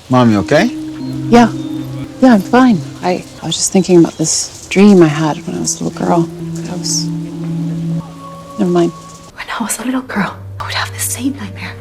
Mom, you okay? Yeah, yeah, I'm fine. I was just thinking about this dream I had when I was a little girl. Never mind. When I was a little girl, I would have the same nightmare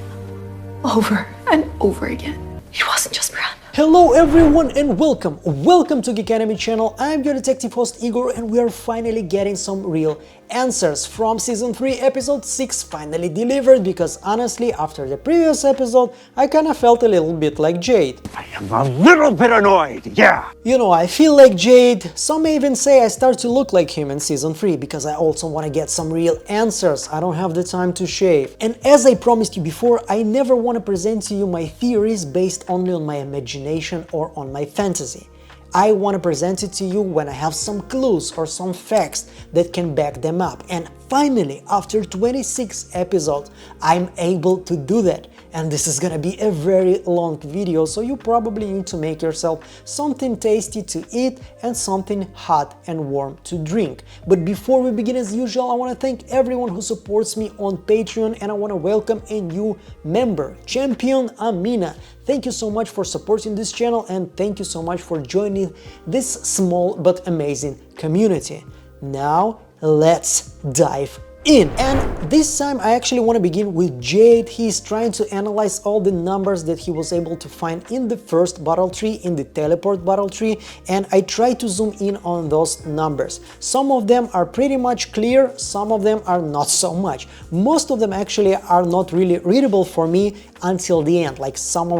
over and over again. It wasn't just random. Hello everyone and welcome to Geek Anime channel. I'm your detective host Igor and we are finally getting some real answers from season 3 episode 6 finally delivered, because honestly after the previous episode I kinda felt a little bit like Jade. I am a little bit annoyed, yeah! You know, I feel like Jade. Some may even say I start to look like him in season 3 because I also want to get some real answers. I don't have the time to shave. And as I promised you before, I never want to present to you my theories based only on my imagination or on my fantasy. I want to present it to you when I have some clues or some facts that can back them up. And finally, after 26 episodes, I'm able to do that. And this is gonna be a very long video, so you probably need to make yourself something tasty to eat and something hot and warm to drink. But before we begin, as usual, I want to thank everyone who supports me on Patreon, and I want to welcome a new member, Champion Amina. Thank you so much for supporting this channel, and thank you so much for joining this small but amazing community. Now let's dive in. And this time I actually want to begin with Jade. He's trying to analyze all the numbers that he was able to find in the first battle tree, in the teleport battle tree, and I try to zoom in on those numbers. Some of them are pretty much clear, some of them are not so much. Most of them actually are not really readable for me until the end. Like some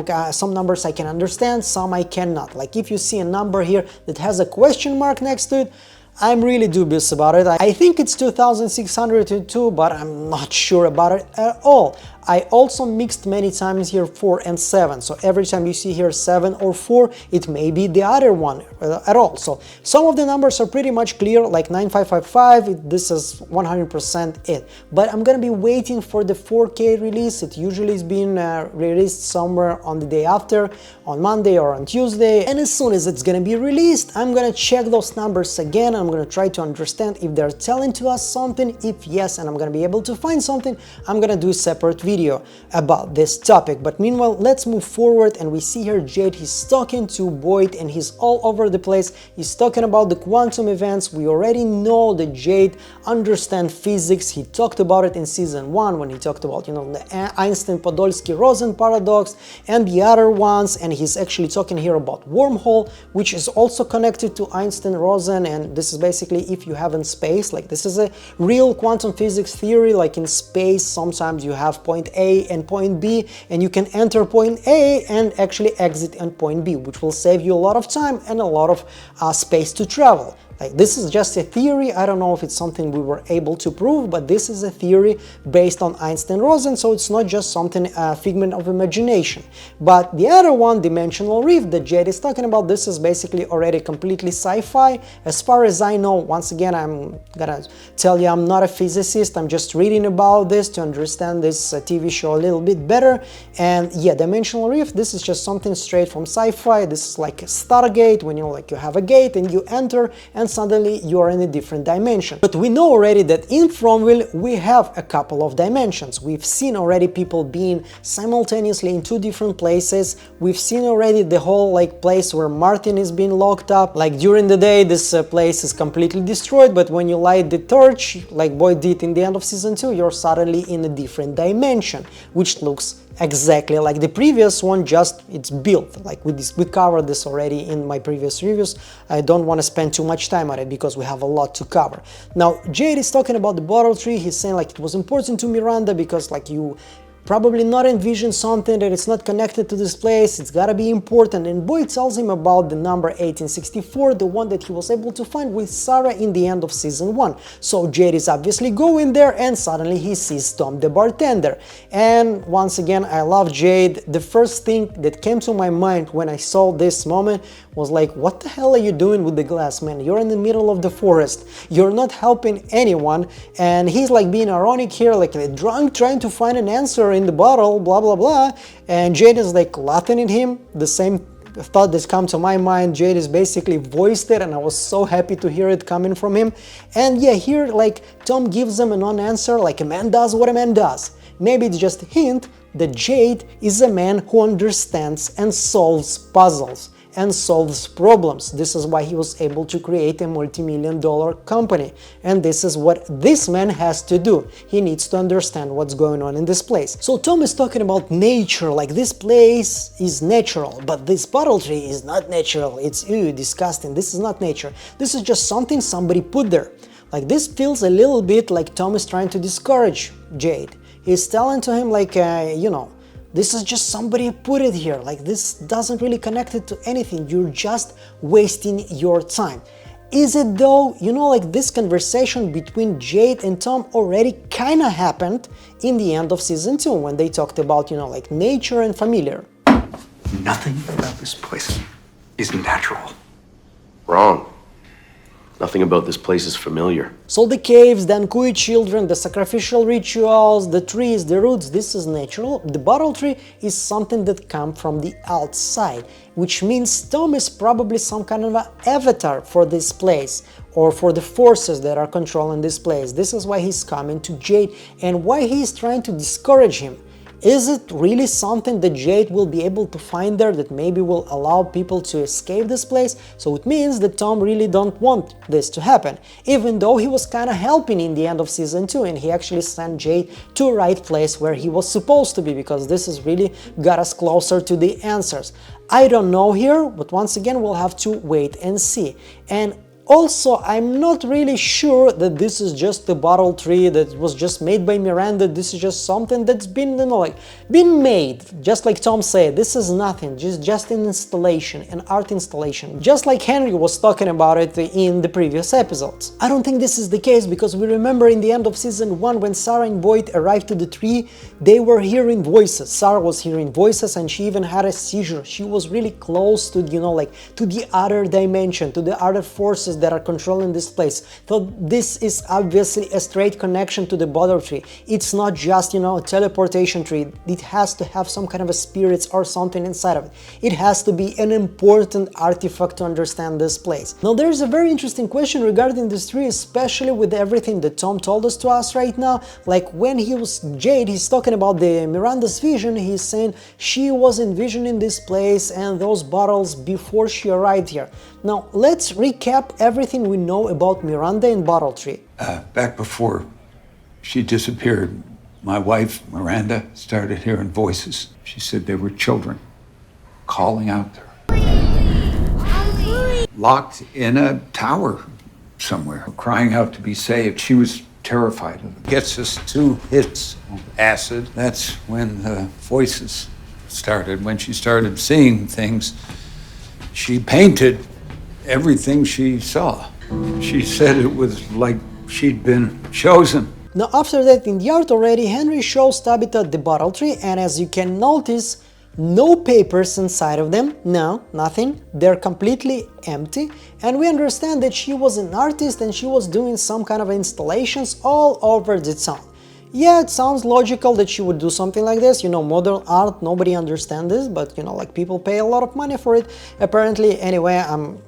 numbers I can understand, some I cannot. Like if you see a number here that has a question mark next to it, I'm really dubious about it. I think it's 2602, but I'm not sure about it at all. I also mixed many times here 4 and 7, so every time you see here 7 or 4, it may be the other one at all. So some of the numbers are pretty much clear, like 9555, this is 100% it. But I'm gonna be waiting for the 4K release. It usually is being released somewhere on the day after, on Monday or on Tuesday, and as soon as it's gonna be released, I'm gonna check those numbers again. I'm gonna try to understand if they're telling to us something. If yes, and I'm gonna be able to find something, I'm gonna do a separate video about this topic. But meanwhile, let's move forward, and we see here Jade. He's talking to Boyd and he's all over the place. He's talking about the quantum events. We already know that Jade understands physics. He talked about it in season 1 when he talked about, you know, the Einstein-Podolsky-Rosen paradox and the other ones, and he's actually talking here about wormhole, which is also connected to Einstein-Rosen. And this is basically if you have in space, like this is a real quantum physics theory. Like in space, sometimes you have point A and point B, and you can enter point A and actually exit at point B, which will save you a lot of time and a lot of space to travel. Like this is just a theory. I don't know if it's something we were able to prove, but this is a theory based on Einstein-Rosen, so it's not just something figment of imagination. But the other one, dimensional rift, that Jade is talking about, this is basically already completely sci-fi. As far as I know, once again, I'm gonna tell you I'm not a physicist. I'm just reading about this to understand this TV show a little bit better. And yeah, dimensional rift, this is just something straight from sci-fi. This is like a Stargate, when you like you have a gate and you enter, and suddenly you are in a different dimension. But we know already that in FROMMGM we have a couple of dimensions. We've seen already people being simultaneously in 2 different places. We've seen already the whole like place where Martin is being locked up. Like during the day this place is completely destroyed, but when you light the torch, like Boyd did in the end of season 2, you're suddenly in a different dimension, which looks exactly like the previous one, just it's built. Like we covered this already in my previous reviews. I don't want to spend too much time on it because we have a lot to cover. Now Jade is talking about the battle tree. He's saying like it was important to Miranda because like you probably not envision something that it's not connected to this place, it's gotta be important. And Boyd tells him about the number 1864, the one that he was able to find with Sarah in the end of season 1. So Jade is obviously going there, and suddenly he sees Tom the bartender. And once again, I love Jade. The first thing that came to my mind when I saw this moment was like, what the hell are you doing with the glass, man? You're in the middle of the forest, you're not helping anyone. And he's like being ironic here, like a drunk trying to find an answer in the bottle, blah blah blah, and Jade is like laughing at him. The same thought that's come to my mind, Jade is basically voiced it, and I was so happy to hear it coming from him. And yeah, here like Tom gives him a non-answer, like a man does what a man does. Maybe it's just a hint, that Jade is a man who understands and solves puzzles and solves problems. This is why he was able to create a multi-million-dollar company. And this is what this man has to do. He needs to understand what's going on in this place. So Tom is talking about nature, like this place is natural, but this bottle tree is not natural. It's disgusting. This is not nature. This is just something somebody put there. Like this feels a little bit like Tom is trying to discourage Jade. He's telling to him like, you know, this is just somebody put it here, like this doesn't really connect it to anything, you're just wasting your time. Is it though? You know, like this conversation between Jade and Tom already kinda happened in the end of season 2 when they talked about, you know, like nature and familiar. Nothing about this place is natural. Wrong. Nothing about this place is familiar. So the caves, the Ankui children, the sacrificial rituals, the trees, the roots, this is natural. The bottle tree is something that comes from the outside, which means Tom is probably some kind of an avatar for this place or for the forces that are controlling this place. This is why he's coming to Jade and why he's trying to discourage him. Is it really something that Jade will be able to find there that maybe will allow people to escape this place? So it means that Tom really don't want this to happen, even though he was kind of helping in the end of season 2 and he actually sent Jade to the right place where he was supposed to be, because this has really got us closer to the answers. I don't know here, but once again we'll have to wait and see. And also, I'm not really sure that this is just a bottle tree that was just made by Miranda. This is just something that's been, you know, like, been made. Just like Tom said, this is nothing, just an installation, an art installation. Just like Henry was talking about it in the previous episodes. I don't think this is the case, because we remember in the end of season 1 when Sarah and Boyd arrived to the tree, they were hearing voices. Sarah was hearing voices and she even had a seizure. She was really close to, you know, like, to the other dimension, to the other forces that are controlling this place. So this is obviously a straight connection to the bottle tree. It's not just, you know, a teleportation tree. It has to have some kind of a spirits or something inside of it. It has to be an important artifact to understand this place. Now there's a very interesting question regarding this tree, especially with everything that Tom told us to us right now. Like when he was Jade, he's talking about the Miranda's vision. He's saying she was envisioning this place and those bottles before she arrived here. Now let's recap everything we know about Miranda and Bottle Tree. Back before she disappeared, my wife, Miranda, started hearing voices. She said they were children calling out to her. Locked in a tower somewhere, crying out to be saved. She was terrified of it. Gets us 2 hits of acid. That's when the voices started. When she started seeing things, she painted everything she saw. She said it was like she'd been chosen. Now after that, in the art already, Henry shows Tabitha the bottle tree, and as you can notice, no papers inside of them, no, nothing, they're completely empty, and we understand that she was an artist and she was doing some kind of installations all over the town. Yeah, it sounds logical that she would do something like this, you know, modern art, nobody understands this, but you know, like people pay a lot of money for it, apparently. Anyway, I'm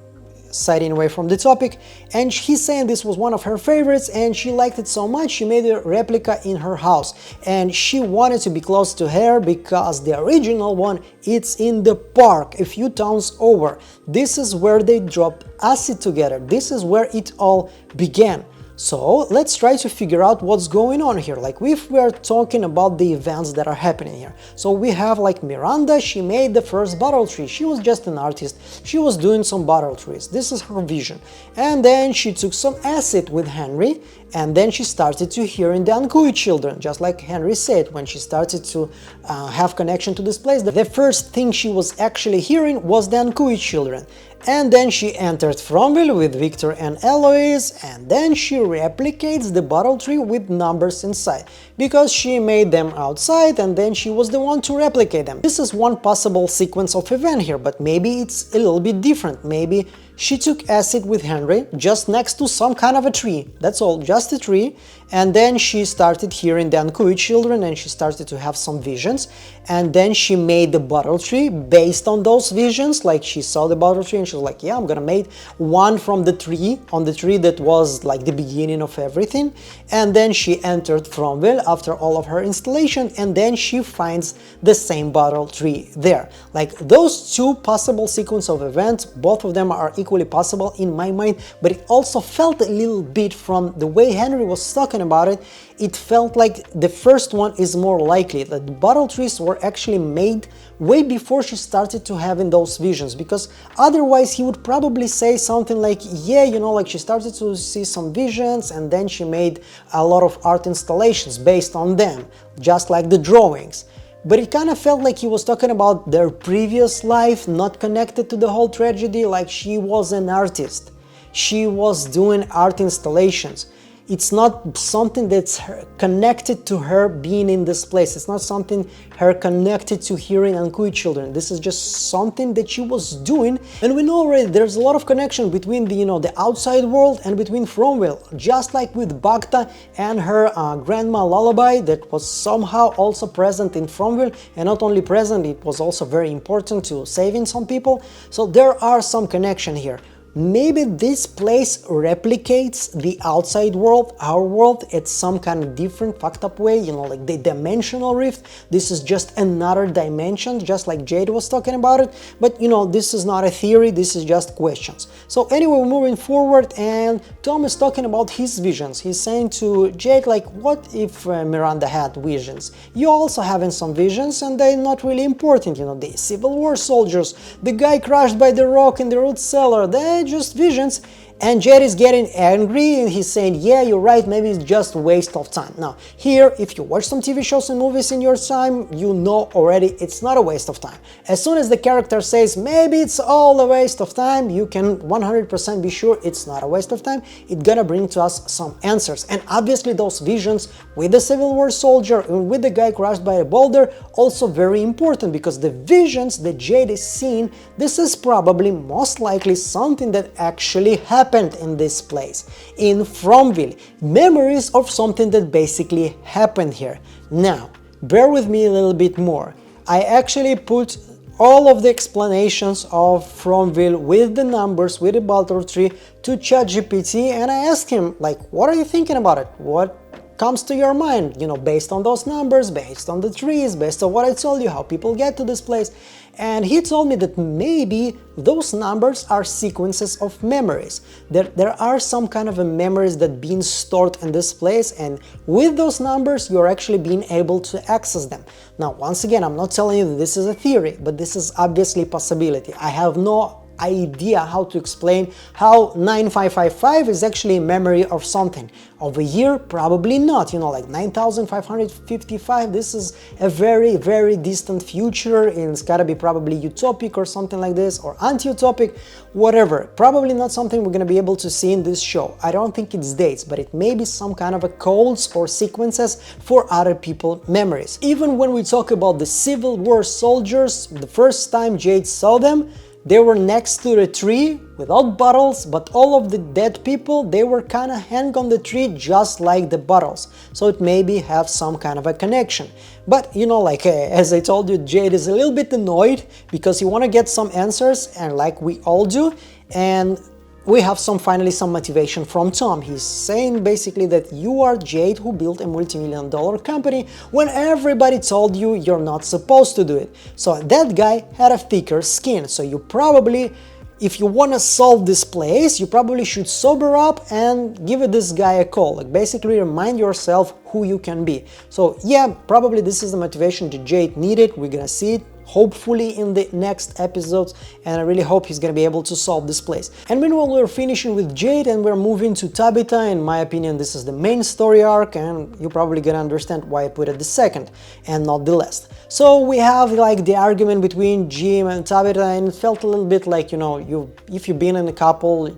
siding away from the topic, and he's saying this was one of her favorites and she liked it so much she made a replica in her house, and she wanted to be close to her because the original one, it's in the park a few towns over. This is where they dropped acid together. This is where it all began. So let's try to figure out what's going on here, like if we are talking about the events that are happening here. So we have like Miranda, she made the first bottle tree, she was just an artist, she was doing some bottle trees, this is her vision. And then she took some acid with Henry, and then she started to hear in the Ankui children, just like Henry said, when she started to have connection to this place. The first thing she was actually hearing was the Ankui children. And then she entered Fromville with Victor and Eloise, and then she replicates the bottle tree with numbers inside, because she made them outside and then she was the one to replicate them. This is one possible sequence of event here, but maybe it's a little bit different. Maybe She took acid with Henry just next to some kind of a tree. That's all, just a tree. And then she started hearing the Ankui children and she started to have some visions. And then she made the bottle tree based on those visions. Like she saw the bottle tree and she was like, yeah, I'm gonna make one from the tree, on the tree that was like the beginning of everything. And then she entered FROMMGM after all of her installation, and then she finds the same bottle tree there. Like those two possible sequence of events, both of them are equally possible in my mind, but it also felt a little bit from the way Henry was talking about it, it felt like the first one is more likely, that the bottle trees were actually made way before she started to having those visions, because otherwise he would probably say something like, yeah, you know, like she started to see some visions and then she made a lot of art installations based on them, just like the drawings. But it kind of felt like he was talking about their previous life, not connected to the whole tragedy, like she was an artist. She was doing art installations. It's not something that's connected to her being in this place. It's not something her connected to hearing Ankui children. This is just something that she was doing. And we know already there's a lot of connection between the, the outside world and between FROMMGM. Just like with Bacta and her grandma Lullaby, that was somehow also present in FROMMGM. And not only present, it was also very important to saving some people. So there are some connection here. Maybe this place replicates the outside world, our world, at some kind of different, fucked up way, like the dimensional rift. This is just another dimension, just like Jade was talking about it. But, this is not a theory, this is just questions. So anyway, we're moving forward, and Tom is talking about his visions. He's saying to Jade, like, what if Miranda had visions? You're also having some visions, and they're not really important, the Civil War soldiers, the guy crushed by the rock in the root cellar, they're just visions. And Jade is getting angry and he's saying, yeah, you're right, maybe it's just a waste of time. Now, here, if you watch some TV shows and movies in your time, you know already it's not a waste of time. As soon as the character says, maybe it's all a waste of time, you can 100% be sure it's not a waste of time. It's gonna bring to us some answers. And obviously those visions with the Civil War soldier and with the guy crushed by a boulder, also very important, because the visions that Jade is seeing, this is probably most likely something that actually happened in this place, in FROMMGM, memories of something that basically happened here. Now, bear with me a little bit more. I actually put all of the explanations of FROMMGM with the numbers, with the bottle tree to ChatGPT, and I asked him, like, what are you thinking about it? What comes to your mind, based on those numbers, based on the trees, based on what I told you, how people get to this place. And he told me that maybe those numbers are sequences of memories. There are some kind of memories that being stored in this place, and with those numbers you're actually being able to access them. Now, once again, I'm not telling you that this is a theory, but this is obviously a possibility. I have no idea how to explain how 9555 is actually a memory of something. Of a year? Probably not, like 9555, this is a very, very distant future, and it's gotta be probably utopic or something like this, or anti-utopic, whatever. Probably not something we're gonna be able to see in this show. I don't think it's dates, but it may be some kind of codes or sequences for other people's memories. Even when we talk about the Civil War soldiers, the first time Jade saw them, they were next to the tree without bottles, but all of the dead people, they were kind of hanging on the tree just like the bottles. So it maybe have some kind of a connection. But as I told you, Jade is a little bit annoyed because he want to get some answers, and like we all do, and we have finally some motivation from Tom. He's saying basically that you are Jade who built a multi-million-dollar company when everybody told you you're not supposed to do it. So that guy had a thicker skin. So you probably, if you want to solve this place, you probably should sober up and give this guy a call. Like basically remind yourself who you can be. So yeah, probably this is the motivation that Jade needed. We're gonna see it hopefully in the next episodes, and I really hope he's gonna be able to solve this place. And meanwhile, we're finishing with Jade and we're moving to Tabitha. In my opinion, this is the main story arc, and you're probably gonna understand why I put it the second and not the last. So we have like the argument between Jim and Tabitha, and it felt a little bit like, if you've been in a couple,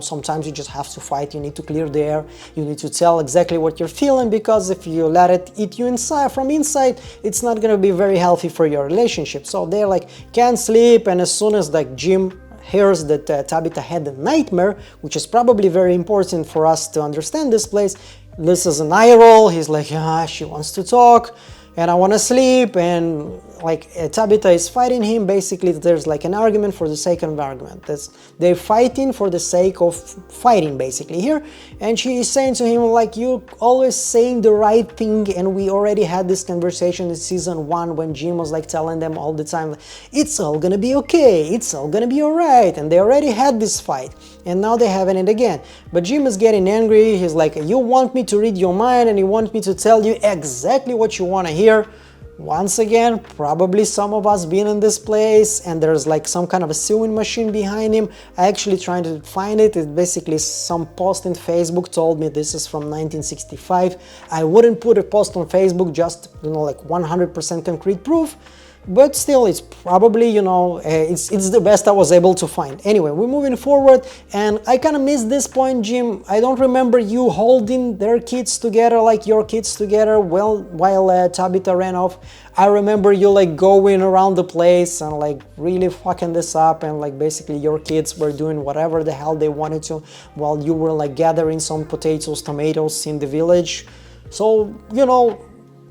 sometimes you just have to fight, you need to clear the air, you need to tell exactly what you're feeling, because if you let it eat you inside, from inside, it's not gonna be very healthy for your relationship. So they're like, can't sleep, and as soon as like Jim hears that Tabitha had a nightmare, which is probably very important for us to understand this place. This is an eye roll. He's like, she wants to talk and I want to sleep, and like Tabitha is fighting him. Basically, there's like an argument for the sake of argument. They're fighting for the sake of fighting basically here, and she is saying to him like, you're always saying the right thing, and we already had this conversation in season 1 when Jim was like telling them all the time, it's all gonna be okay, it's all gonna be alright, and they already had this fight, and now they're having it again. But Jim is getting angry. He's like, you want me to read your mind and you want me to tell you exactly what you want to hear. Once again, probably some of us been in this place, and there's like some kind of a sewing machine behind him. I actually trying to find it. It's basically some post in Facebook told me this is from 1965. I wouldn't put a post on Facebook, just, you know, like 100% concrete proof. But still, it's probably, you know, it's the best I was able to find. Anyway, we're moving forward, and I kind of missed this point, Jim. I don't remember you holding their kids together, like your kids together, well, while Tabitha ran off. I remember you like going around the place and like really fucking this up, and like basically your kids were doing whatever the hell they wanted to while you were like gathering some potatoes, tomatoes in the village. So, you know,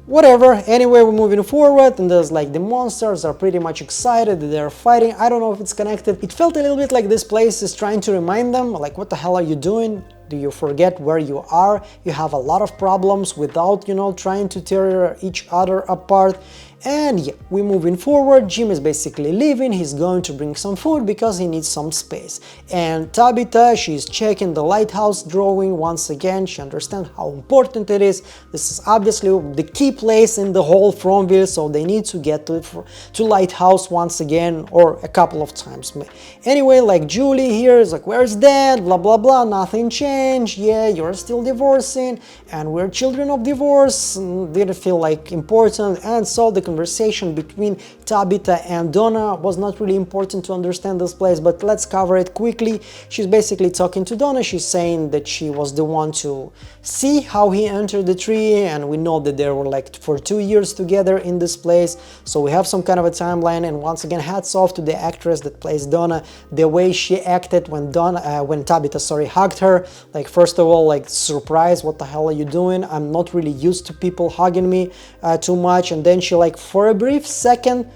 whatever. Anyway, we're moving forward, and there's like the monsters are pretty much excited, they're fighting. I don't know if it's connected. It felt a little bit like this place is trying to remind them, like, what the hell are you doing? Do you forget where you are? You have a lot of problems without, you know, trying to tear each other apart. And yeah, we're moving forward. Jim is basically leaving. He's going to bring some food because he needs some space. And Tabitha, she's checking the lighthouse drawing once again. She understands how important it is. This is obviously the key place in the whole Fromville, so they need to get to lighthouse once again, or a couple of times. Anyway, like Julie here is like, where's Dad? Blah blah blah. Nothing changed. Yeah, you're still divorcing, and we're children of divorce. Didn't feel like important, and so the conversation between Tabitha and Donna was not really important to understand this place, but let's cover it quickly. She's basically talking to Donna. She's saying that she was the one to see how he entered the tree, and we know that they were like for 2 years together in this place, so we have some kind of a timeline. And once again, hats off to the actress that plays Donna, the way she acted when Tabitha, sorry, hugged her. Like, first of all, like, surprise, what the hell are you doing? I'm not really used to people hugging me too much. And then she, like, for a brief second,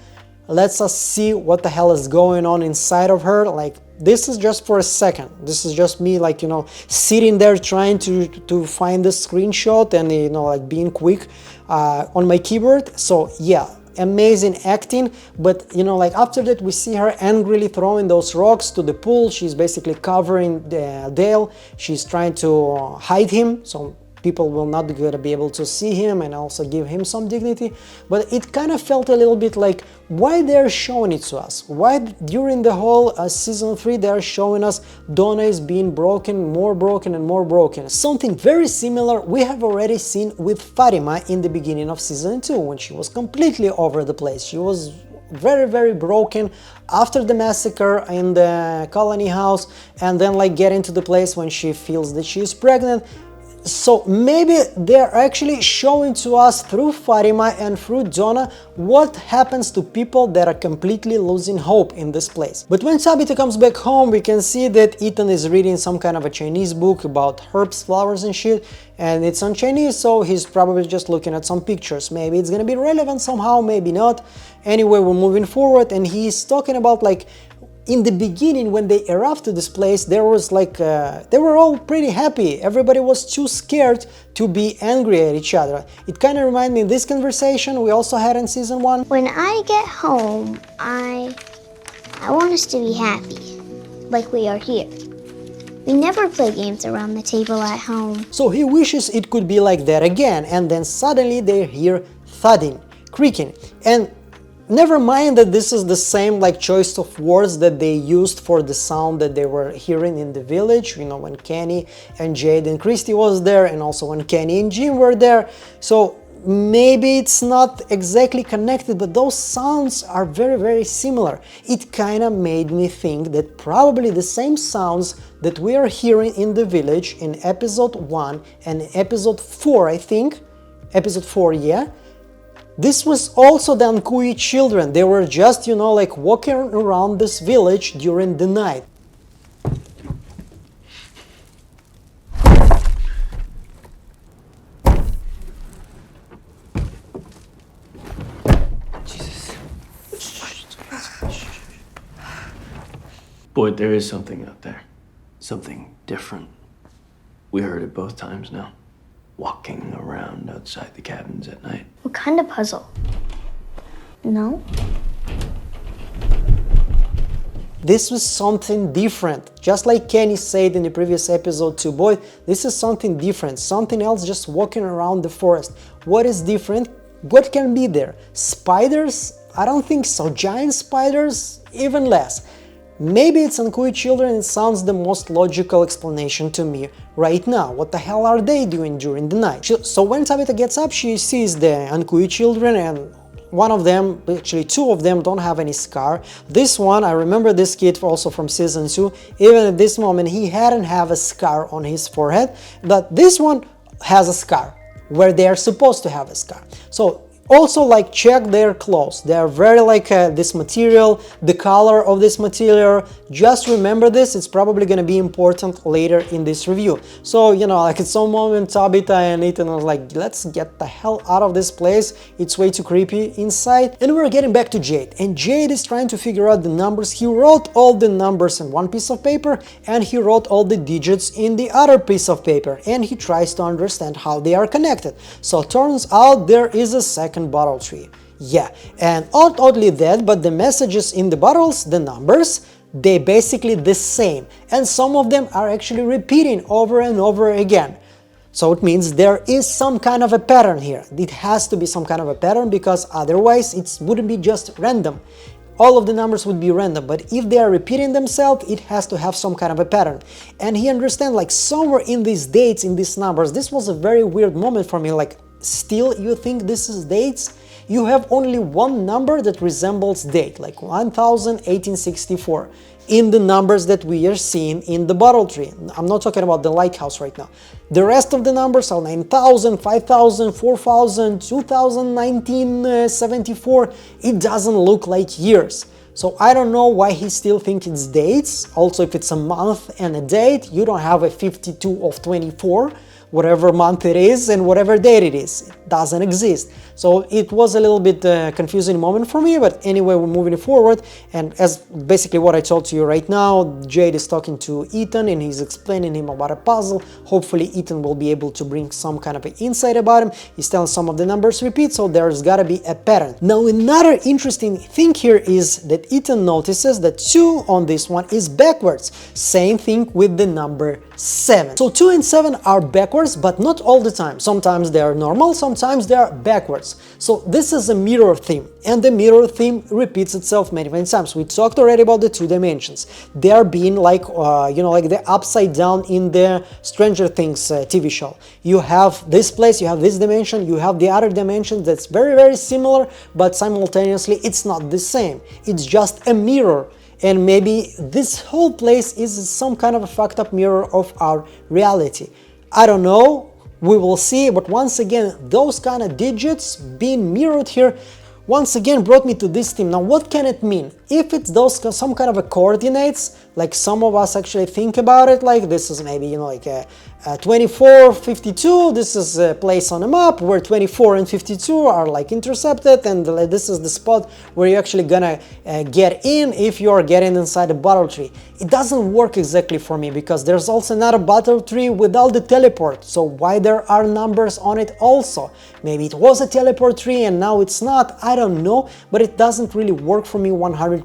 lets us see what the hell is going on inside of her. Like, this is just for a second. This is just me, like, you know, sitting there trying to find the screenshot and, you know, like being quick on my keyboard. So yeah, amazing acting. But, you know, like after that we see her angrily throwing those rocks to the pool. She's basically covering Dale. She's trying to hide him, so people will not gonna be able to see him, and also give him some dignity. But it kind of felt a little bit like, why they're showing it to us? Why during the whole season 3 they're showing us Donna is being broken, more broken and more broken? Something very similar we have already seen with Fatima in the beginning of season 2, when she was completely over the place. She was very, very broken after the massacre in the colony house, and then like getting to the place when she feels that she is pregnant. So maybe they're actually showing to us through Fatima and through Donna what happens to people that are completely losing hope in this place. But when Tabitha comes back home, we can see that Ethan is reading some kind of a Chinese book about herbs, flowers and shit, and it's on Chinese, so he's probably just looking at some pictures. Maybe it's gonna be relevant somehow, maybe not. Anyway, we're moving forward, and he's talking about like, in the beginning, when they arrived to this place, there was like, they were all pretty happy. Everybody was too scared to be angry at each other. It kind of reminded me of this conversation we also had in season 1. When I get home, I want us to be happy, like we are here. We never play games around the table at home. So he wishes it could be like that again, and then suddenly they hear thudding, creaking, and never mind that this is the same like choice of words that they used for the sound that they were hearing in the village, you know, when Kenny and Jade and Christy was there, and also when Kenny and Jim were there. So maybe it's not exactly connected, but those sounds are very, very similar. It kind of made me think that probably the same sounds that we are hearing in the village in episode 1 and episode 4, I think, episode 4, yeah, This was also the Ankui children. They were just, like walking around this village during the night. Boyd, there is something out there. Something different. We heard it both times now. Walking around outside the cabins at night. What kind of puzzle? No? This was something different. Just like Kenny said in the previous episode to Boyd, this is something different. Something else just walking around the forest. What is different? What can be there? Spiders? I don't think so. Giant spiders? Even less. Maybe it's Ankui children. It sounds the most logical explanation to me right now. What the hell are they doing during the night? So when Tabitha gets up, she sees the Ankui children, and one of them, actually two of them, don't have any scar. This one, I remember this kid also from season 2. Even at this moment, he hadn't have a scar on his forehead, but this one has a scar where they are supposed to have a scar. So also, like, check their clothes. They are very like this material, the color of this material. Just remember this. It's probably going to be important later in this review. So, like at some moment, Tabitha and Ethan was like, let's get the hell out of this place. It's way too creepy inside. And we're getting back to Jade. And Jade is trying to figure out the numbers. He wrote all the numbers in one piece of paper, and he wrote all the digits in the other piece of paper. And he tries to understand how they are connected. So turns out there is a second bottle tree. Yeah, and not only that, but the messages in the bottles, the numbers, they're basically the same, and some of them are actually repeating over and over again. So it means there is some kind of a pattern here. It has to be some kind of a pattern, because otherwise it wouldn't be just random. All of the numbers would be random, but if they are repeating themselves, it has to have some kind of a pattern. And he understands, like, somewhere in these dates, in these numbers, this was a very weird moment for me, like, still you think this is dates? You have only one number that resembles date, like 1864, in the numbers that we are seeing in the bottle tree. I'm not talking about the lighthouse right now. The rest of the numbers are 9,000, 5,000, 4,000, 2000, 1974. It doesn't look like years. So I don't know why he still thinks it's dates. Also, if it's a month and a date, you don't have a 52 of 24. Whatever month it is and whatever date it is. It doesn't exist. So it was a little bit confusing moment for me, but anyway, we're moving forward. And as basically what I told to you right now, Jade is talking to Ethan and he's explaining him about a puzzle. Hopefully Ethan will be able to bring some kind of an insight about him. He's telling some of the numbers repeat, so there's gotta be a pattern. Now another interesting thing here is that Ethan notices that 2 on this one is backwards. Same thing with the number 7. So 2 and 7 are backwards, but not all the time. Sometimes they are normal, sometimes they are backwards. So this is a mirror theme, and the mirror theme repeats itself many times. We talked already about the 2 dimensions. They are being like, like the upside down in the Stranger Things TV show. You have this place, you have this dimension, you have the other dimension that's very similar, but simultaneously it's not the same. It's just a mirror. And maybe this whole place is some kind of a fucked up mirror of our reality. I don't know, we will see, but once again, those kind of digits being mirrored here once again brought me to this theme. Now what can it mean? If it's some kind of a coordinates, like some of us actually think about it, like this is maybe, like a 24, 52, this is a place on a map where 24 and 52 are like intercepted, and this is the spot where you're actually gonna get in if you're getting inside a bottle tree. It doesn't work exactly for me, because there's also another bottle tree without the teleport, so why there are numbers on it also? Maybe it was a teleport tree and now it's not, I don't know, but it doesn't really work for me 100%.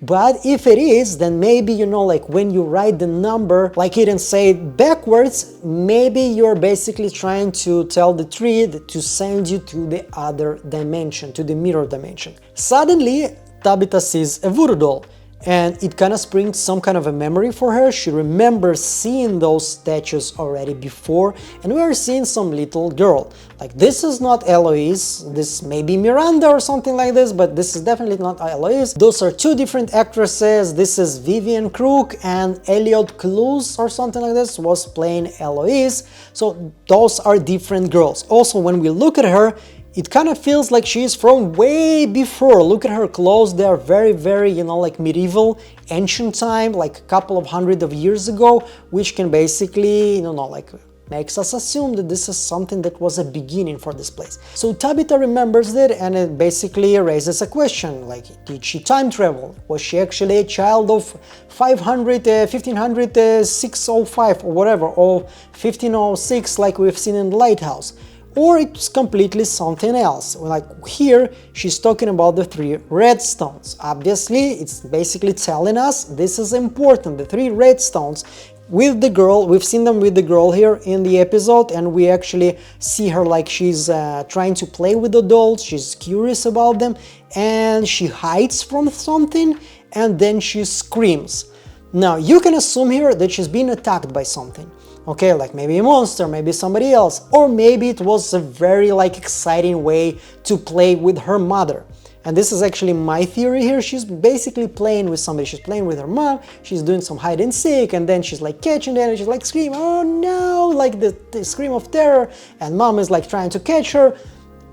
But if it is, then maybe, like when you write the number, like it and say it backwards, maybe you're basically trying to tell the tree to send you to the other dimension, to the mirror dimension. Suddenly, Tabitha sees a voodoo doll, and it kind of springs some kind of a memory for her. She remembers seeing those statues already before, and we are seeing some little girl. Like, this is not Eloise, this may be Miranda or something like this, but this is definitely not Eloise. Those are 2 different actresses. This is Vivian Crook, and Elliot Cluse or something like this was playing Eloise. So those are different girls. Also, when we look at her, It kind of feels like she's from way before. Look at her clothes, they are very, very, you know, like medieval, ancient time, like a couple of hundred of years ago, which can basically, you know, like makes us assume that this is something that was a beginning for this place. So Tabitha remembers it, and it basically raises a question, like, did she time travel? Was she actually a child of 150605 or whatever, or 1506 like we've seen in the lighthouse? Or it's completely something else. Like here, she's talking about the 3 red stones. Obviously, it's basically telling us this is important. The 3 red stones with the girl, we've seen them with the girl here in the episode, and we actually see her like she's trying to play with the dolls, she's curious about them, and she hides from something, and then she screams. Now, you can assume here that she's being attacked by something. Okay, like maybe a monster, maybe somebody else, or maybe it was a very like exciting way to play with her mother. And this is actually my theory here. She's basically playing with somebody. She's playing with her mom, she's doing some hide and seek, and then she's like catching them, and she's like screaming, oh no, like the scream of terror, and mom is like trying to catch her.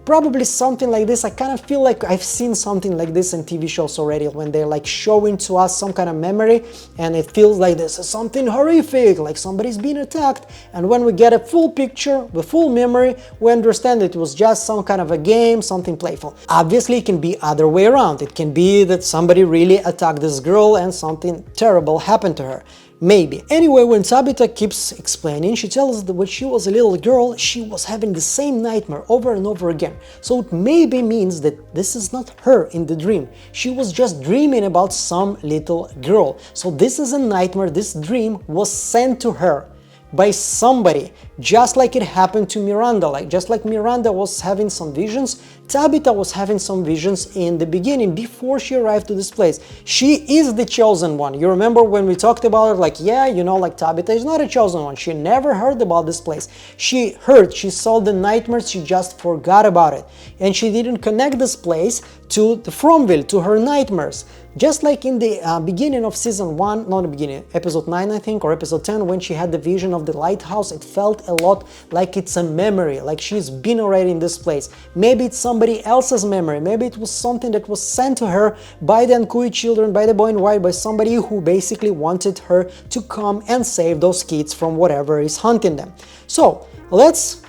Probably something like this. I kind of feel like I've seen something like this in TV shows already, when they're like showing to us some kind of memory and it feels like this is something horrific, like somebody's being attacked, and when we get a full picture, the full memory, we understand it was just some kind of a game, something playful. Obviously it can be other way around. It can be that somebody really attacked this girl and something terrible happened to her. Maybe. Anyway, when Tabitha keeps explaining, she tells us that when she was a little girl, she was having the same nightmare over and over again. So it maybe means that this is not her in the dream. She was just dreaming about some little girl. So this is a nightmare, this dream was sent to her by somebody, just like it happened to Miranda. Like just like Miranda was having some visions, Tabitha was having some visions in the beginning, before she arrived to this place. She is the chosen one. You remember when we talked about it, like, yeah, you know, like Tabitha is not a chosen one. She never heard about this place. She heard, she saw the nightmares, she just forgot about it. And she didn't connect this place to the Fromville, to her nightmares. Just like in the beginning of season 1, not the beginning, episode 9 I think, or episode 10, when she had the vision of the lighthouse, it felt a lot like it's a memory, like she's been already in this place. Maybe it's somebody else's memory, maybe it was something that was sent to her by the Ankui children, by the boy in white, by somebody who basically wanted her to come and save those kids from whatever is hunting them. So let's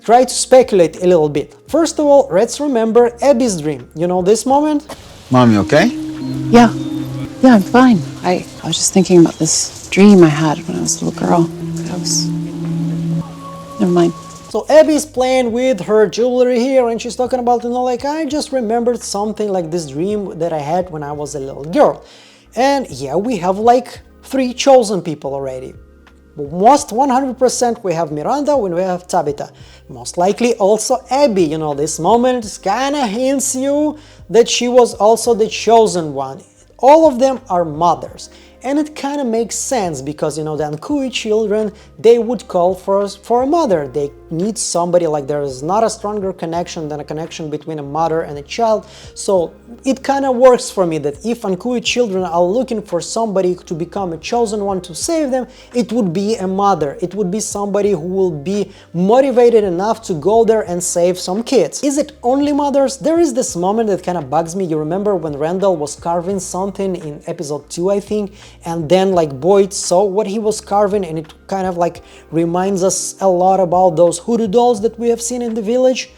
try to speculate a little bit. First of all, let's remember Abby's dream. You know this moment? Mom, you okay? Yeah, I'm fine. I was just thinking about this dream I had when I was a little girl. Never mind. So Abby's playing with her jewelry here, and she's talking about, you know, like, I just remembered something like this dream that I had when I was a little girl. And yeah, we have like 3 chosen people already. Most 100% we have Miranda, when we have Tabitha. Most likely also Abby. You know, this moment kind of hints you that she was also the chosen one. All of them are mothers. And it kind of makes sense because, you know, the Ankui children, they would call for a mother. They need somebody, like there is not a stronger connection than a connection between a mother and a child. So it kind of works for me that if Ankui children are looking for somebody to become a chosen one to save them, it would be a mother. It would be somebody who will be motivated enough to go there and save some kids. Is it only mothers? There is this moment that kind of bugs me. You remember when Randall was carving something in episode 2, I think, and then like Boyd saw what he was carving, and it kind of like reminds us a lot about those hoodoo dolls that we have seen in the village.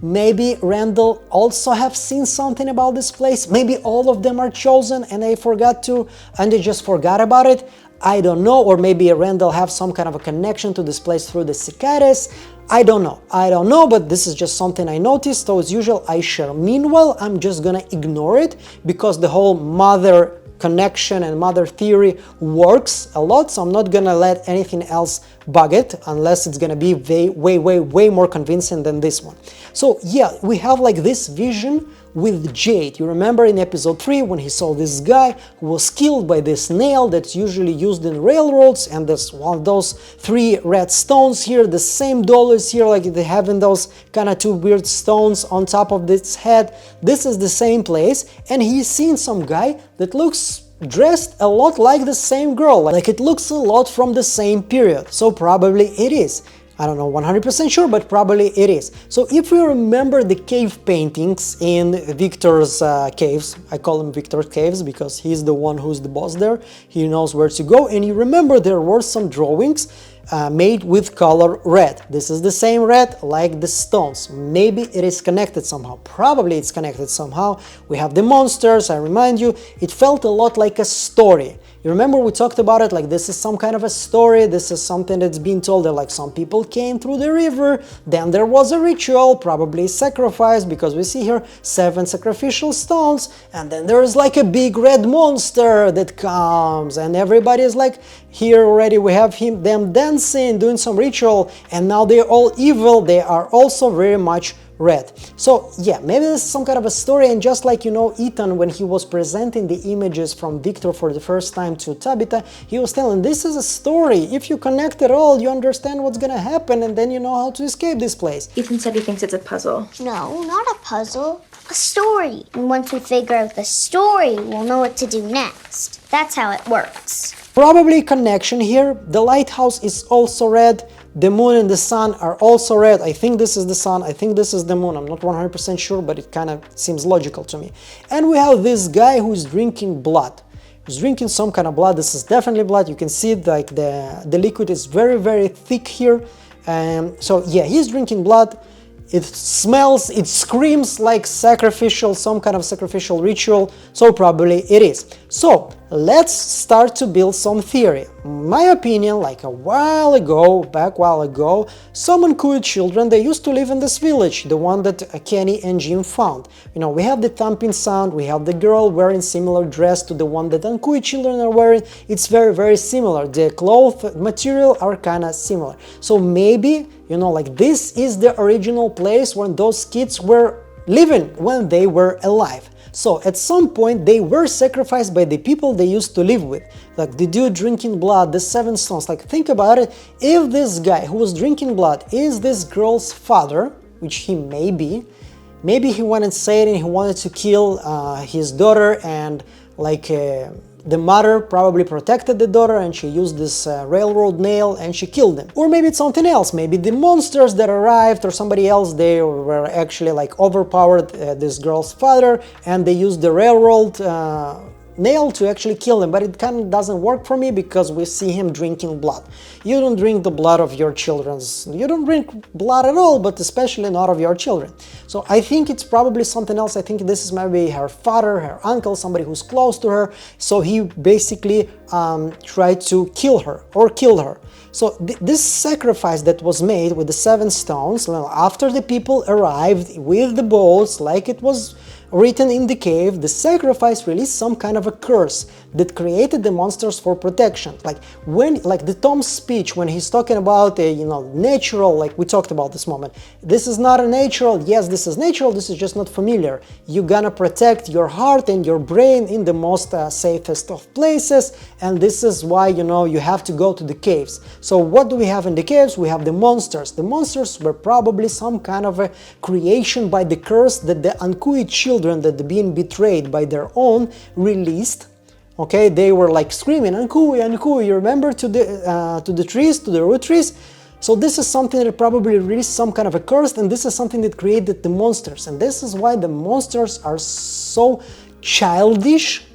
Maybe Randall also have seen something about this place. Maybe all of them are chosen and they just forgot about it. I don't know. Or maybe Randall have some kind of a connection to this place through the cicadas. I don't know, but this is just something I noticed. So as usual, I share. Meanwhile, I'm just gonna ignore it because the whole mother connection and mother theory works a lot, so I'm not gonna let anything else bug it unless it's gonna be way more convincing than this one. So yeah, we have like this vision with Jade. You remember in episode 3 when he saw this guy who was killed by this nail that's usually used in railroads, and there's one of those 3 red stones here, the same dollars here, like they have in those kind of 2 weird stones on top of this head. This is the same place, and he's seen some guy that looks dressed a lot like the same girl, like it looks a lot from the same period, so probably it is. I don't know 100% sure, but probably it is. So if we remember the cave paintings in Victor's caves, I call them Victor's caves because he's the one who's the boss there, he knows where to go, and you remember there were some drawings made with color red. This is the same red like the stones. Maybe it is connected somehow. Probably it's connected somehow. We have the monsters, I remind you, it felt a lot like a story. You remember we talked about it, like this is some kind of a story, this is something that's been told, that like some people came through the river, then there was a ritual, probably sacrifice, because we see here 7 sacrificial stones, and then there's like a big red monster that comes, and everybody is like, here already we have them dancing, doing some ritual, and now they're all evil, they are also very much red. So yeah, maybe this is some kind of a story, and just like, you know, Ethan, when he was presenting the images from Victor for the first time to Tabitha, he was telling, this is a story, if you connect it all, you understand what's gonna happen, and then you know how to escape this place. Ethan said he thinks it's a puzzle. No, not a puzzle. A story. And once we figure out the story, we'll know what to do next. That's how it works. Probably connection here. The lighthouse is also red. The moon and the sun are also red. I think this is the sun, I think this is the moon. I'm not 100% sure, but it kind of seems logical to me. And we have this guy who's drinking blood. He's drinking some kind of blood. This is definitely blood. You can see it, like the liquid is very, very thick here. So yeah, he's drinking blood. It smells, it screams like sacrificial, some kind of sacrificial ritual, so probably it is. So let's start to build some theory. My opinion, like a while ago, some uncool children, they used to live in this village, the one that Kenny and Jim found. You know, we have the thumping sound, we have the girl wearing similar dress to the one that uncool children are wearing. It's very, very similar. The cloth material are kind of similar. So maybe, you know, like this is the original place where those kids were living when they were alive. So at some point they were sacrificed by the people they used to live with. Like the dude drinking blood, the 7 stones. Like think about it, if this guy who was drinking blood is this girl's father, which he may be, maybe he went insane and he wanted to kill his daughter, and like the mother probably protected the daughter and she used this railroad nail and she killed him. Or maybe it's something else, maybe the monsters that arrived or somebody else, they were actually like overpowered this girl's father and they used the railroad nail to actually kill him. But it kind of doesn't work for me because we see him drinking blood. You don't drink the blood of your children's, you don't drink blood at all, but especially not of your children. So I think it's probably something else. I think this is maybe her father, her uncle, somebody who's close to her. So he basically tried to kill her or kill her. So this sacrifice that was made with the 7 stones, after the people arrived with the boats, like it was written in the cave, the sacrifice released some kind of a curse that created the monsters for protection. Like when, like the Tom's speech when he's talking about a, you know, natural, like we talked about this moment. This is not a natural. Yes, this is natural. This is just not familiar. You're gonna protect your heart and your brain in the most safest of places, and this is why, you know, you have to go to the caves. So what do we have in the caves? We have the monsters. The monsters were probably some kind of a creation by the curse that the Ankui children that had been betrayed by their own released. Okay, they were like screaming, Ankui, Ankui, you remember, to the trees, to the root trees. So this is something that probably released some kind of a curse, and this is something that created the monsters. And this is why the monsters are so childish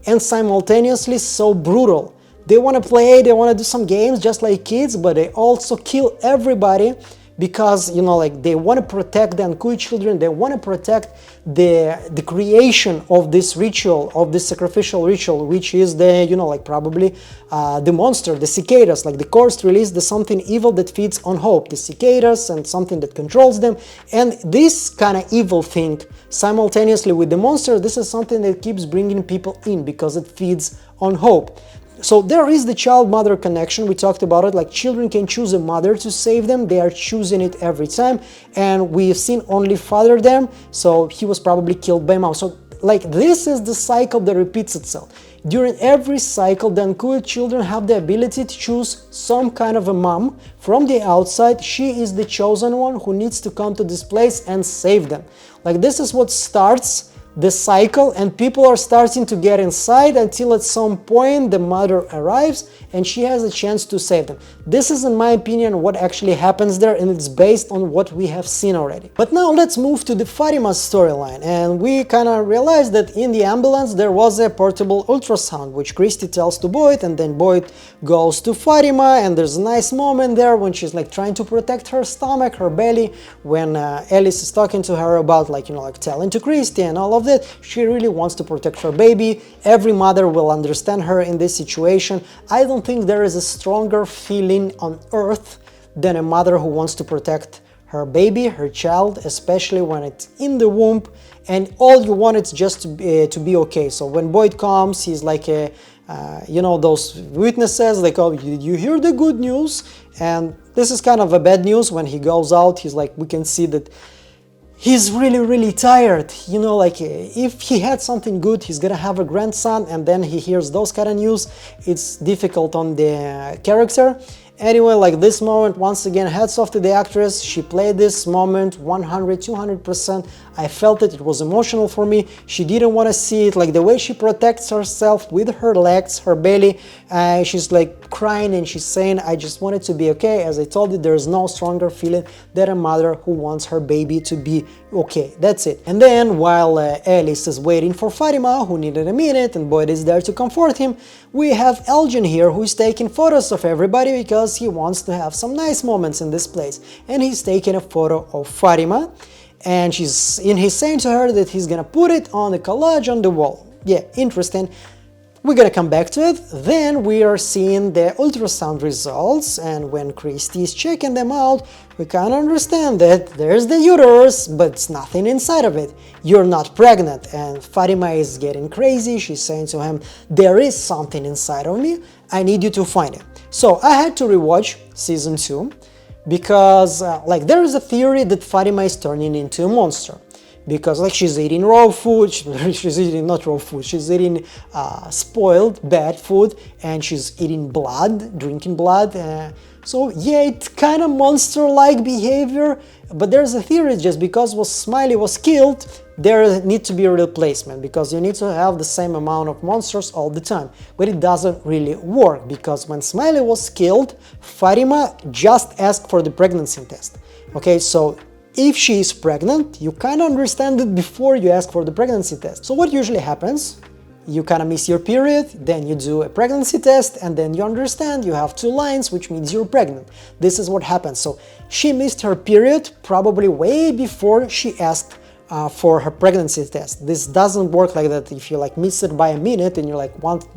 and simultaneously so brutal. They want to play, they want to do some games just like kids, but they also kill everybody because, you know, like they want to protect the Ankui children, they want to protect the creation of this ritual, of this sacrificial ritual, which is the, you know, like probably the monster, the cicadas. Like the course released the something evil that feeds on hope, the cicadas, and something that controls them. And this kind of evil thing simultaneously with the monster, this is something that keeps bringing people in because it feeds on hope. So there is the child-mother connection. We talked about it, like children can choose a mother to save them. They are choosing it every time, and we've seen only father them, so he was probably killed by mom. So like this is the cycle that repeats itself. During every cycle, the Ankui children have the ability to choose some kind of a mom from the outside. She is the chosen one who needs to come to this place and save them. Like this is what starts the cycle, and people are starting to get inside until at some point the mother arrives and she has a chance to save them. This is, in my opinion, what actually happens there, and it's based on what we have seen already. But now let's move to the Fatima storyline, and we kind of realize that in the ambulance there was a portable ultrasound, which Christy tells to Boyd, and then Boyd goes to Fatima, and there's a nice moment there when she's like trying to protect her stomach, her belly, when Alice is talking to her about like, like telling to Christy and all of that. She really wants to protect her baby. Every mother will understand her in this situation. I don't think there is a stronger feeling on earth than a mother who wants to protect her baby, her child, especially when it's in the womb, and all you want is just to be okay. So when Boyd comes, he's like those witnesses, like, oh, did you hear the good news? And this is kind of a bad news. When he goes out, he's like, we can see that he's really tired. Like if he had something good, he's gonna have a grandson, and then he hears those kind of news. It's difficult on the character. Anyway, like this moment, once again, hats off to the actress. She played this moment 100-200%. I felt it. It was emotional for me. She didn't want to see it, like the way she protects herself with her legs, her belly. She's like crying and she's saying, I just want it to be okay. As I told you, there's no stronger feeling than a mother who wants her baby to be okay. That's it. And then while Alice is waiting for Fatima, who needed a minute, and Boyd is there to comfort him, we have Elgin here, who is taking photos of everybody because he wants to have some nice moments in this place. And he's taking a photo of Fatima, and he's saying to her that he's gonna put it on the collage on the wall. Yeah, interesting. We're gonna come back to it. Then we are seeing the ultrasound results, and when Christy is checking them out, we kind of understand that there's the uterus, but it's nothing inside of it. You're not pregnant. And Fatima is getting crazy. She's saying to him, there is something inside of me. I need you to find it. So I had to rewatch season 2 because like there is a theory that Fatima is turning into a monster. Because like she's eating raw food, she's eating not raw food, she's eating spoiled, bad food, and she's eating blood, drinking blood. So yeah, it's kind of monster-like behavior, but there's a theory just because Smiley was killed, there needs to be a replacement, because you need to have the same amount of monsters all the time. But it doesn't really work, because when Smiley was killed, Fatima just asked for the pregnancy test. Okay, so if she is pregnant, you kind of understand it before you ask for the pregnancy test. So what usually happens? You kind of miss your period, then you do a pregnancy test, and then you understand you have 2 lines, which means you're pregnant. This is what happens. So she missed her period probably way before she asked for her pregnancy test. This doesn't work like that. If you like miss it by a minute and you're like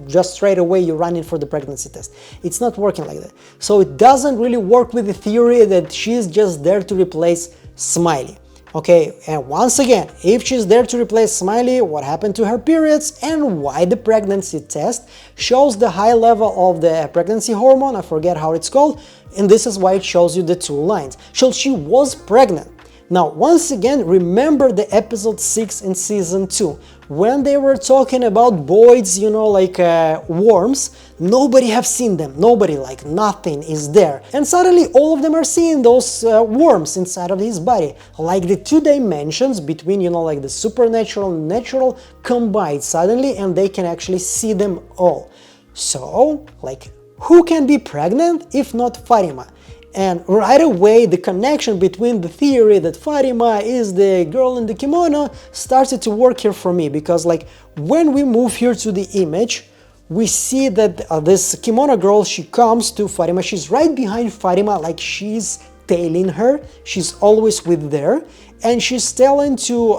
just straight away you run in for the pregnancy test. It's not working like that. So it doesn't really work with the theory that she's just there to replace Smiley. Okay, and once again, if she's there to replace Smiley, what happened to her periods and why the pregnancy test shows the high level of the pregnancy hormone, I forget how it's called, and this is why it shows you the 2 lines. So she was pregnant. Now, once again, remember the episode 6 in season 2, when they were talking about Boyd's, worms. Nobody have seen them, nobody, like nothing is there. And suddenly all of them are seeing those worms inside of his body. Like the 2 dimensions between, like the supernatural and natural combined suddenly, and they can actually see them all. So, like, who can be pregnant if not Fatima? And right away, the connection between the theory that Fatima is the girl in the kimono started to work here for me, because like when we move here to the image, we see that this kimono girl, she comes to Fatima, she's right behind Fatima, like she's tailing her, she's always with there, and she's telling to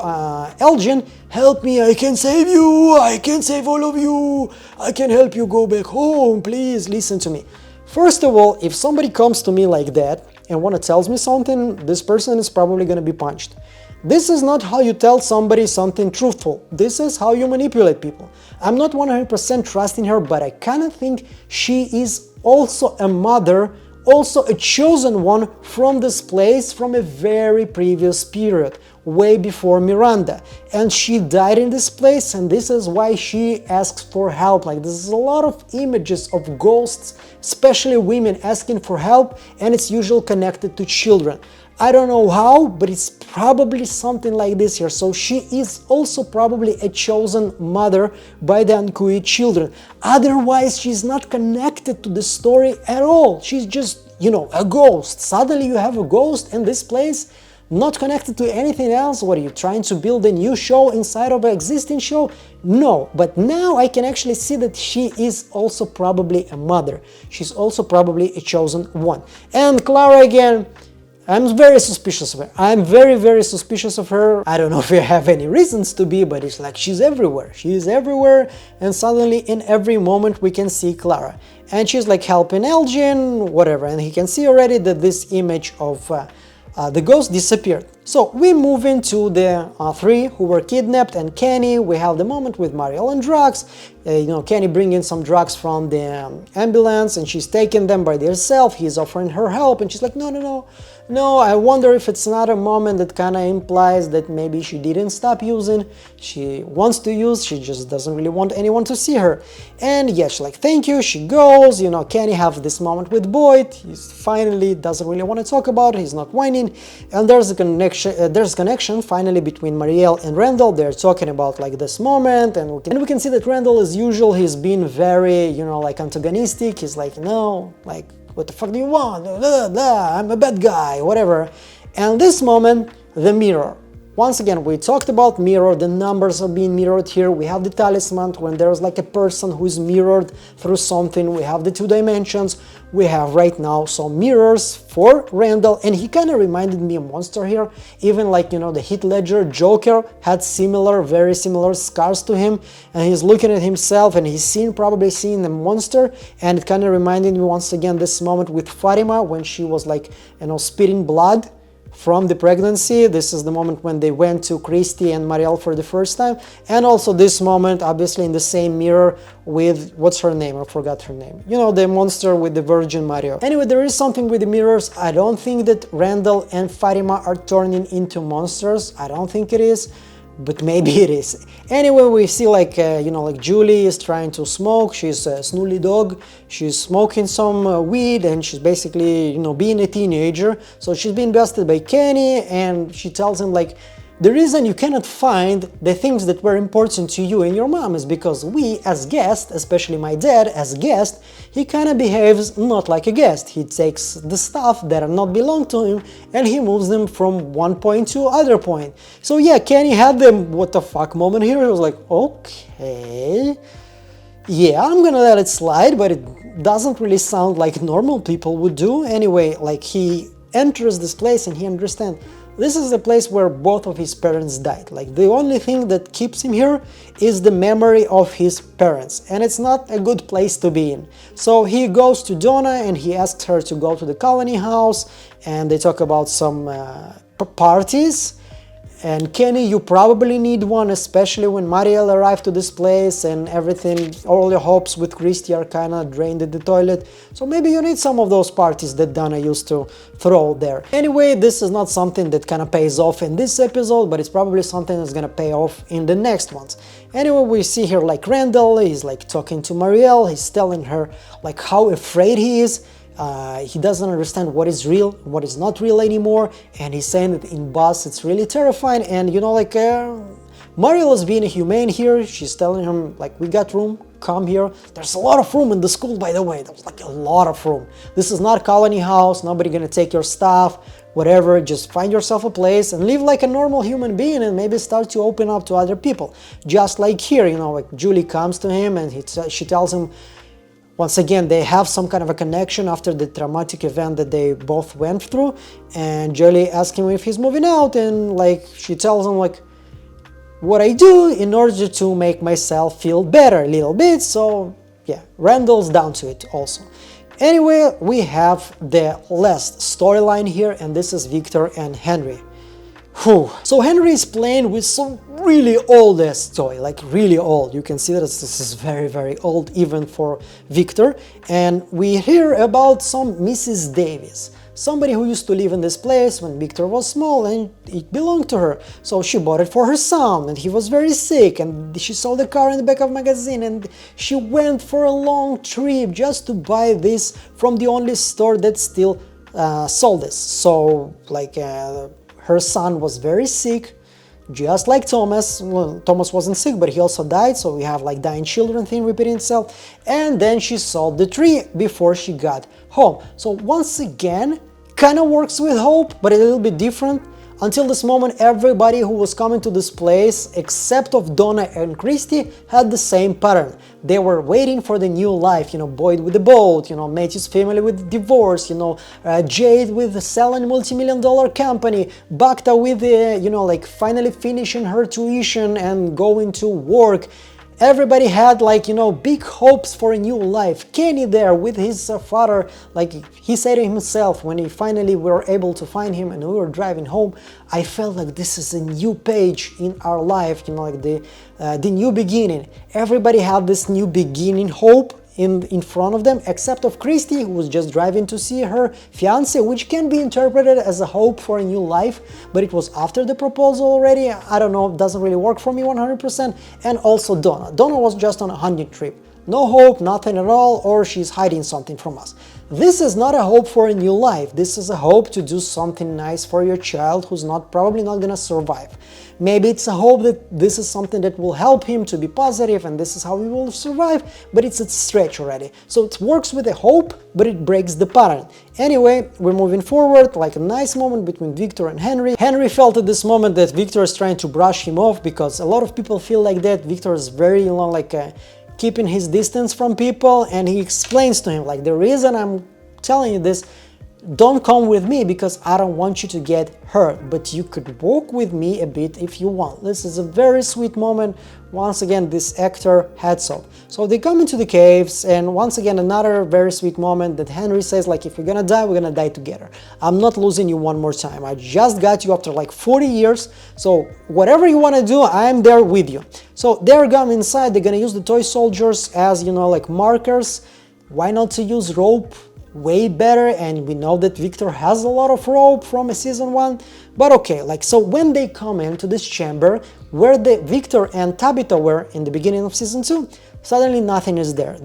Elgin, help me, I can save you, I can save all of you, I can help you go back home, please listen to me. First of all, if somebody comes to me like that and tells me something, this person is probably going to be punched. This is not how you tell somebody something truthful. This is how you manipulate people. I'm not 100% trusting her, but I kind of think she is also a mother, also a chosen one from this place from a very previous period, way before Miranda. And she died in this place, and this is why she asks for help. Like, this is a lot of images of ghosts, especially women asking for help, and it's usually connected to children. I don't know how, but it's probably something like this here. So she is also probably a chosen mother by the Ankui children. Otherwise, she's not connected to the story at all. She's just, you know, a ghost. Suddenly you have a ghost in this place, not connected to anything else. What are you trying to build a new show inside of an existing show? No, but now I can actually see that she is also probably a mother. She's also probably a chosen one. And Clara again, I'm very suspicious of her. I'm very, very suspicious of her. I don't know if you have any reasons to be, but it's like she's everywhere. She is everywhere, and suddenly in every moment we can see Clara. And she's like helping Elgin, whatever, and he can see already that this image of the ghost disappeared. So we move into the three who were kidnapped and Kenny. We have the moment with Mariel and drugs. You know, Kenny bringing some drugs from the ambulance and she's taking them by herself. He's offering her help and she's like, no, no, no. No, I wonder if it's not a moment that kind of implies that maybe she didn't stop using. She wants to use, she just doesn't really want anyone to see her. And yeah, she's like, thank you, she goes. You know, Kenny have this moment with Boyd. He finally doesn't really want to talk about it, he's not whining. And there's a connection finally between Mariel and Randall. They're talking about like this moment, and we can see that Randall, as usual, he's been very, you know, like antagonistic. He's like, no, like, what the fuck do you want? Blah, blah, I'm a bad guy, whatever. And this moment, the mirror. Once again, we talked about mirror, the numbers are being mirrored here. We have the talisman when there's like a person who is mirrored through something. We have the 2 dimensions. We have right now some mirrors for Randall, and he kind of reminded me of Monster here. Even like, you know, the Heath Ledger Joker had similar, very similar scars to him, and he's looking at himself and he's probably seeing the monster, and it kind of reminded me once again this moment with Fatima when she was like, you know, spitting blood from the pregnancy. This is the moment when they went to Christy and Mariel for the first time, and also this moment obviously in the same mirror with, what's her name? I forgot her name. You know, the monster with the Virgin Mario. Anyway, there is something with the mirrors. I don't think that Randall and Fatima are turning into monsters. I don't think it is, but maybe it is. Anyway, we see like, you know, like Julie is trying to smoke. She's a snooly dog. She's smoking some weed, and she's basically, you know, being a teenager. So she's being bested by Kenny, and she tells him like, the reason you cannot find the things that were important to you and your mom is because we, as guests, especially my dad as guest, he kind of behaves not like a guest. He takes the stuff that are not belong to him and he moves them from one point to other point. So yeah, Kenny had the what the fuck moment here. He was like, okay, yeah, I'm gonna let it slide, but it doesn't really sound like normal people would do. Anyway, like he enters this place and he understands this is the place where both of his parents died. Like the only thing that keeps him here is the memory of his parents, and it's not a good place to be in. So he goes to Donna and he asks her to go to the colony house, and they talk about some parties. And Kenny, you probably need one, especially when Mariel arrived to this place and everything, all your hopes with Christy are kind of drained in the toilet. So maybe you need some of those parties that Donna used to throw there. Anyway, this is not something that kind of pays off in this episode, but it's probably something that's gonna pay off in the next ones. Anyway, we see here like Randall, he's like talking to Mariel, he's telling her like how afraid he is. He doesn't understand what is real, what is not real anymore, and he's saying that in bus it's really terrifying. And you know, like Mariel is being humane here. She's telling him like, we got room, come here. There's a lot of room in the school, by the way. There's like a lot of room. This is not colony house, nobody gonna take your stuff, whatever. Just find yourself a place and live like a normal human being, and maybe start to open up to other people. Just like here, you know, like Julie comes to him and she tells him, once again, they have some kind of a connection after the traumatic event that they both went through, and Julie asks him if he's moving out, and like she tells him like what I do in order to make myself feel better a little bit. So yeah, Randall's down to it also. Anyway, we have the last storyline here, and this is Victor and Henry. Whew. So Henry is playing with some really old-ass toy, like really old. You can see that this is very, very old even for Victor. And we hear about some Mrs. Davis, somebody who used to live in this place when Victor was small and it belonged to her. So she bought it for her son, and he was very sick, and she saw the car in the back of the magazine, and she went for a long trip just to buy this from the only store that still saw this. So like her son was very sick, just like Thomas. Well, Thomas wasn't sick, but he also died, so we have like dying children thing repeating itself. And then she saw the tree before she got home. So once again, kind of works with hope, but a little bit different. Until this moment, everybody who was coming to this place, except of Donna and Christy, had the same pattern. They were waiting for the new life, you know, Boyd with the boat, you know, Matthew's family with divorce, you know, Jade with selling multi-million-dollar company, Bacta with, you know, like finally finishing her tuition and going to work. Everybody had like, you know, big hopes for a new life. Kenny there with his father, like he said to himself when he finally were able to find him and we were driving home, I felt like this is a new page in our life, you know, like the new beginning. Everybody had this new beginning hope in front of them, except of Christy, who was just driving to see her fiance, which can be interpreted as a hope for a new life, but it was after the proposal already. I don't know, it doesn't really work for me 100%. And also Donna. Donna was just on a hunting trip. No hope, nothing at all, or she's hiding something from us. This is not a hope for a new life. This is a hope to do something nice for your child who's probably not gonna survive. Maybe it's a hope that this is something that will help him to be positive and this is how he will survive, but it's a stretch already. So it works with a hope, but it breaks the pattern. Anyway, we're moving forward, like a nice moment between Victor and Henry. Henry felt at this moment that Victor is trying to brush him off, because a lot of people feel like that. Victor is very, you know, like keeping his distance from people, and he explains to him like, the reason I'm telling you this, don't come with me because I don't want you to get hurt, but you could walk with me a bit if you want. This is a very sweet moment. Once again, this actor hats off. So they come into the caves, and once again another very sweet moment that Henry says like, if we're gonna die, we're gonna die together. I'm not losing you one more time. I just got you after like 40 years, so whatever you want to do, I'm there with you. So they're going inside. They're gonna use the toy soldiers as, you know, like markers. Why not to use rope? Way better, and we know that Victor has a lot of rope from season 1, but okay, like, so when they come into this chamber where the Victor and Tabitha were in the beginning of season 2, suddenly nothing is there.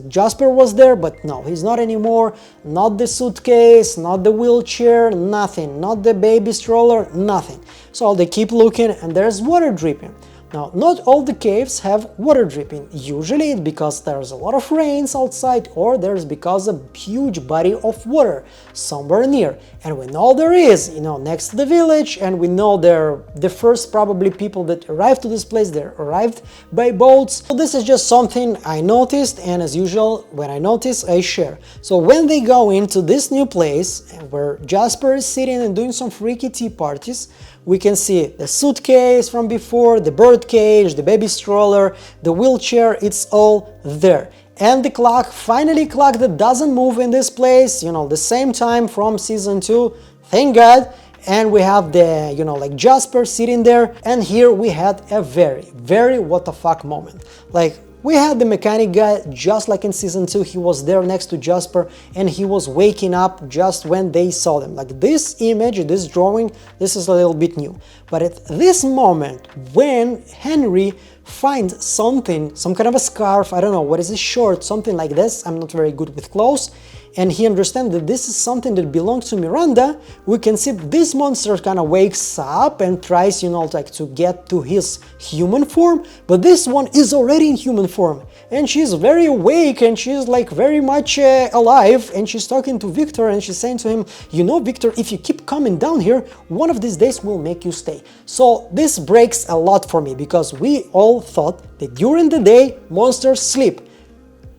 Jasper was there, but no, he's not anymore. Not the suitcase, not the wheelchair, nothing, not the baby stroller, nothing. So they keep looking, and there's water dripping. Now, not all the caves have water dripping. Usually it's because there's a lot of rains outside, or there's because a huge body of water somewhere near. And we know there is, you know, next to the village, and we know they're the first probably people that arrived to this place, they arrived by boats. So this is just something I noticed, and as usual, when I notice, I share. So when they go into this new place, where Jasper is sitting and doing some freaky tea parties, we can see the suitcase from before, the bird cage, the baby stroller, the wheelchair, it's all there. And the clock, finally clock that doesn't move in this place, you know, the same time from season 2, thank God. And we have the, you know, like Jasper sitting there, and here we had a very what the fuck moment. Like, we had the mechanic guy, just like in season 2, he was there next to Jasper, and he was waking up just when they saw them. Like, this image, this drawing, this is a little bit new. But at this moment, when Henry finds something, some kind of a scarf, I don't know, what is this, short, something like this, I'm not very good with clothes, and he understands that this is something that belongs to Miranda, we can see this monster kind of wakes up and tries, you know, like to get to his human form, but this one is already in human form, and she's very awake, and she's like very much alive, and she's talking to Victor, and she's saying to him, you know, Victor, if you keep coming down here, one of these days we'll make you stay. So this breaks a lot for me, because we all thought that during the day monsters sleep.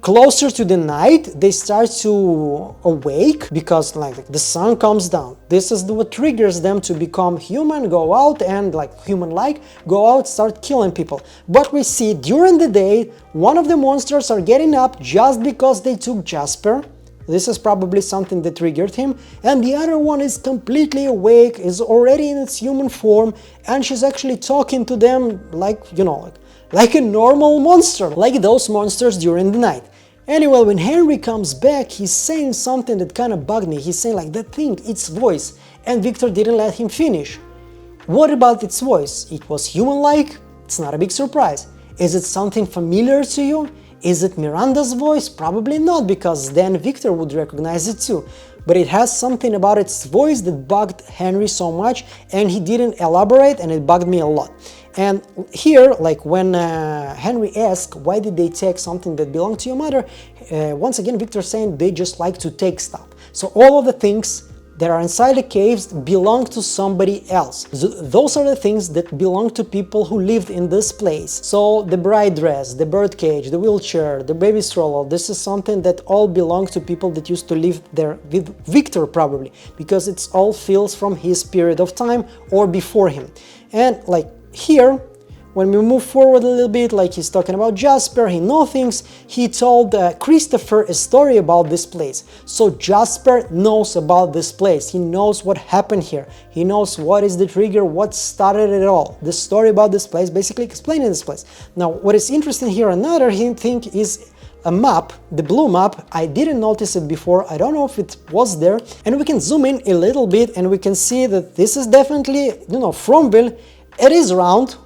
Closer to the night, they start to awake because like the sun comes down. This is what triggers them to become human, go out and like human-like, go out, start killing people. But we see during the day, one of the monsters are getting up just because they took Jasper. This is probably something that triggered him. And the other one is completely awake, is already in its human form, and she's actually talking to them like, you know, like a normal monster, like those monsters during the night. Anyway, when Henry comes back, he's saying something that kind of bugged me. He's saying like, that thing, its voice, and Victor didn't let him finish. What about its voice? It was human-like? It's not a big surprise. Is it something familiar to you? Is it Miranda's voice? Probably not, because then Victor would recognize it too. But it has something about its voice that bugged Henry so much, and he didn't elaborate, and it bugged me a lot. And here, like when Henry asked, why did they take something that belonged to your mother? Once again, Victor's saying they just like to take stuff. So all of the things that are inside the caves belong to somebody else. Those are the things that belong to people who lived in this place. So the bride dress, the birdcage, the wheelchair, the baby stroller, this is something that all belong to people that used to live there with Victor probably, because it's all feels from his period of time or before him. And like here, when we move forward a little bit, like he's talking about Jasper, he knows things. He told Christopher a story about this place. So Jasper knows about this place. He knows what happened here. He knows what is the trigger, what started it all. The story about this place, basically explaining this place. Now, what is interesting here, another thing is a map, the blue map. I didn't notice it before. I don't know if it was there. And we can zoom in a little bit and we can see that this is definitely, Fromville. It is round.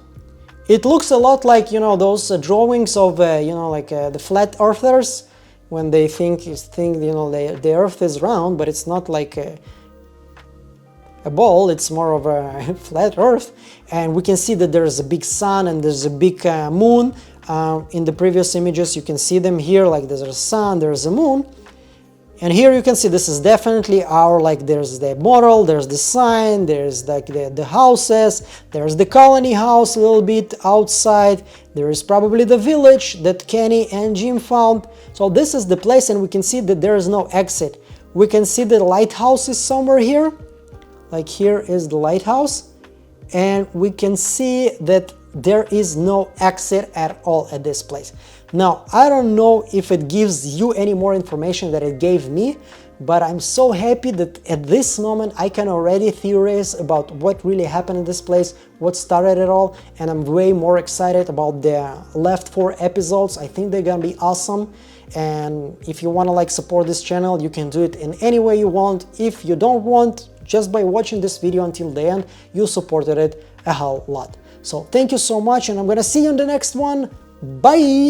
It looks a lot like, those drawings of, the flat earthers, when they think the earth is round, but it's not like a ball, it's more of a flat earth. And we can see that there's a big sun and there's a big moon. In the previous images, you can see them here, like there's a sun, there's a moon. And here you can see this is definitely our, there's the model, there's the sign, there's like the houses, there's the colony house a little bit outside, there is probably the village that Kenny and Jim found. So this is the place, and we can see that there is no exit. We can see the lighthouse is somewhere here, like here is the lighthouse, and we can see that there is no exit at all at this place. Now, I don't know if it gives you any more information that it gave me, but I'm so happy that at this moment I can already theorize about what really happened in this place, what started it all, and I'm way more excited about the left 4 episodes. I think they're gonna be awesome, and if you want to support this channel, you can do it in any way you want. If you don't want, just by watching this video until the end, you supported it a whole lot. So thank you so much, and I'm gonna see you in the next one. Bye!